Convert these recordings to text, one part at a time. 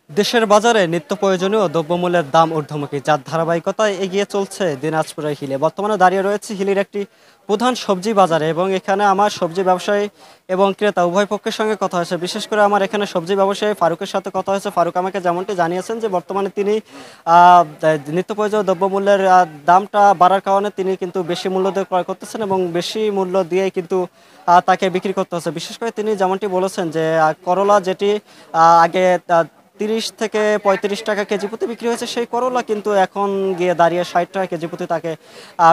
দেশের বাজারে নিত্য প্রয়োজনীয় দ্রব্যমূল্যের দাম ঊর্ধ্বমুখী, যার ধারাবাহিকতায় এগিয়ে চলছে দিনাজপুরের হিলে। বর্তমানে দাঁড়িয়ে রয়েছে হিলির একটি প্রধান সবজি বাজারে, এবং এখানে আমার সবজি ব্যবসায়ী এবং ক্রেতা উভয় পক্ষের সঙ্গে কথা হয়েছে। বিশেষ করে আমার এখানে সবজি ব্যবসায়ী ফারুকের সাথে কথা হয়েছে। ফারুক আমাকে যেমনটি জানিয়েছেন যে বর্তমানে তিনি নিত্য প্রয়োজনীয় দ্রব্যমূল্যের দামটা বাড়ার কারণে তিনি কিন্তু বেশি মূল্য দিয়ে ক্রয় করতেছেন এবং বেশি মূল্য দিয়েই কিন্তু তাকে বিক্রি করতে হচ্ছে। বিশেষ করে তিনি যেমনটি বলেছেন যে করলা যেটি আগে 30 থেকে 35 টাকা কেজি প্রতি বিক্রি হয়েছে, সেই করলা কিন্তু এখন গিয়ে দাঁড়িয়ে 60 টাকা কেজি প্রতি তাকে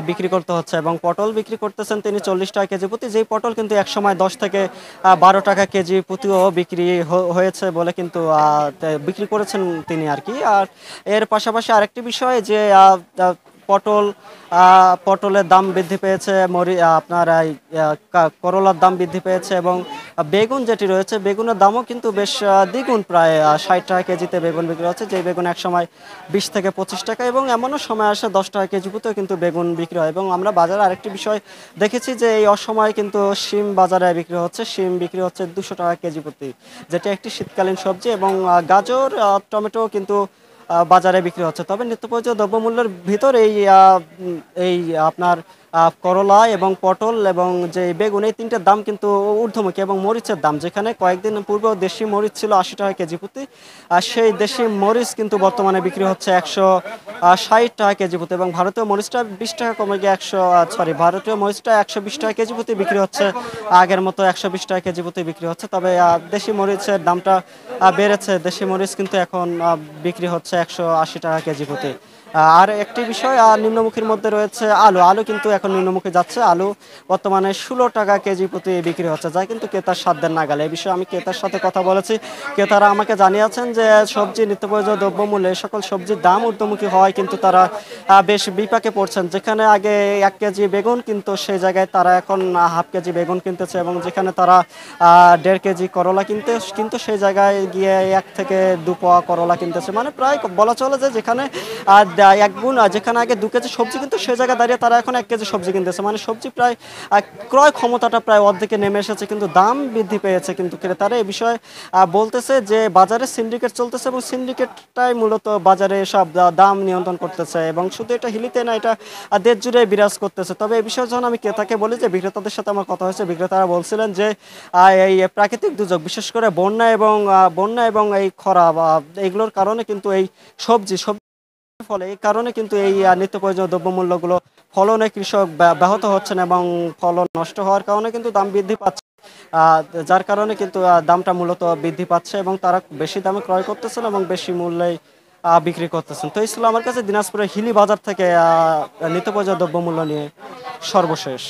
বিক্রি করতে হচ্ছে। এবং পটল বিক্রি করতেছেন তিনি 40 টাকা কেজি প্রতি, যেই পটল কিন্তু একসময় 10 থেকে 12 টাকা কেজি প্রতিও বিক্রি হয়েছে বলে কিন্তু বিক্রি করেছেন তিনি আর কি। আর এর পাশাপাশি আরেকটি বিষয় যে পটল পটলের দাম বৃদ্ধি পেয়েছে, আপনার এই করলার দাম বৃদ্ধি পেয়েছে, এবং বেগুন যেটি রয়েছে বেগুনের দামও কিন্তু বেশ দ্বিগুণ, প্রায় 60 টাকা কেজিতে বেগুন বিক্রি হচ্ছে, যে বেগুন এক সময় 20 থেকে 25 টাকা, এবং এমনও সময় আসে 10 টাকা কেজি প্রতিও কিন্তু বেগুন বিক্রি হয়। এবং আমরা বাজারে আরেকটি বিষয় দেখেছি যে এই অসময়ে কিন্তু শিম বাজারে বিক্রি হচ্ছে, শিম বিক্রি হচ্ছে 200 টাকা কেজি প্রতি, যেটা একটি শীতকালীন সবজি। এবং গাজর টমেটো কিন্তু বাজারে বিক্রি হচ্ছে। তবে নিত্য প্রয়োজনীয় দ্রব্যমূল্যের ভিতর এই আপনার করলা এবং পটল এবং যে বেগুন, এই তিনটের দাম কিন্তু ঊর্ধ্বমুখী। এবং মরিচের দাম, যেখানে কয়েকদিন পূর্বে দেশি মরিচ ছিল 80 টাকা কেজি প্রতি, আর সেই দেশি মরিচ কিন্তু বর্তমানে বিক্রি হচ্ছে 160 টাকা কেজি প্রতি, এবং ভারতীয় মরিচটা 20 টাকা কমে গিয়ে ভারতীয় মরিচটা 120 টাকা কেজি প্রতি বিক্রি হচ্ছে, আগের মতো 120 টাকা কেজি প্রতি বিক্রি হচ্ছে। তবে দেশি মরিচের দামটা বেড়েছে, দেশি মরিচ কিন্তু এখন বিক্রি হচ্ছে 180 টাকা কেজি প্রতি। আর একটি বিষয় নিম্নমুখীর মধ্যে রয়েছে আলু। আলু কিন্তু এখন নিম্নমুখী যাচ্ছে, আলু বর্তমানে 16 টাকা কেজি প্রতি বিক্রি হচ্ছে, যা কিন্তু ক্রেতার সাধ্যের নাগালে। এই বিষয়ে আমি ক্রেতার সাথে কথা বলেছি, ক্রেতারা আমাকে জানিয়েছেন যে সবজি নিত্য প্রয়োজনীয় দ্রব্যমূল্যে এই সকল সবজির দাম ঊর্ধ্বমুখী হওয়ায় কিন্তু তারা বেশ বিপাকে পড়ছেন। যেখানে আগে 1 কেজি বেগুন কিন্তু সেই জায়গায় তারা এখন হাফ কেজি বেগুন কিনতেছে, এবং যেখানে তারা 1.5 কেজি করলা কিন্তু সেই জায়গায় গিয়ে 1 থেকে 2 পোয়া করলা কিনতেছে। মানে প্রায় বলা চলে যে যেখানে এক গুণ, যেখানে আগে 2 কেজি সবজি কিন্তু সেই জায়গায় দাঁড়িয়ে তারা এখন 1 কেজি সবজি কিনতেছে। মানে সবজি প্রায় ক্রয় ক্ষমতাটা প্রায় অর্ধেকে নেমে এসেছে, কিন্তু দাম বৃদ্ধি পেয়েছে। কিন্তু ক্রেতারা এই বিষয়ে বলতেছে যে বাজারে সিন্ডিকেট চলতেছে, এবং সিন্ডিকেটটাই মূলত বাজারে সব দাম নিয়ন্ত্রণ করতেছে, এবং শুধু এটা হিলিতে না, এটা দেশ জুড়ে বিরাজ করতেছে। তবে এই বিষয়ে যখন আমি ক্রেতাকে বলি, যে বিক্রেতাদের সাথে আমার কথা হয়েছে, বিক্রেতারা বলছিলেন যে এই প্রাকৃতিক দুর্যোগ, বিশেষ করে বন্যা এবং এই খরা বা এগুলোর কারণে কিন্তু এই সবজি ফলে এই কারণে কিন্তু এই নিত্য প্রয়োজনীয় দ্রব্যমূল্যগুলো ফলনে কৃষক ব্যাহত হচ্ছেন, এবং ফলন নষ্ট হওয়ার কারণে কিন্তু দাম বৃদ্ধি পাচ্ছে। আহ, যার কারণে কিন্তু দামটা মূলত বৃদ্ধি পাচ্ছে, এবং তারা বেশি দামে ক্রয় করতেছেন এবং বেশি মূল্যে বিক্রি করতেছেন। তো এই ছিল আমার কাছে দিনাজপুরের হিলি বাজার থেকে নিত্য প্রয়োজনীয় দ্রব্যমূল্য নিয়ে সর্বশেষ।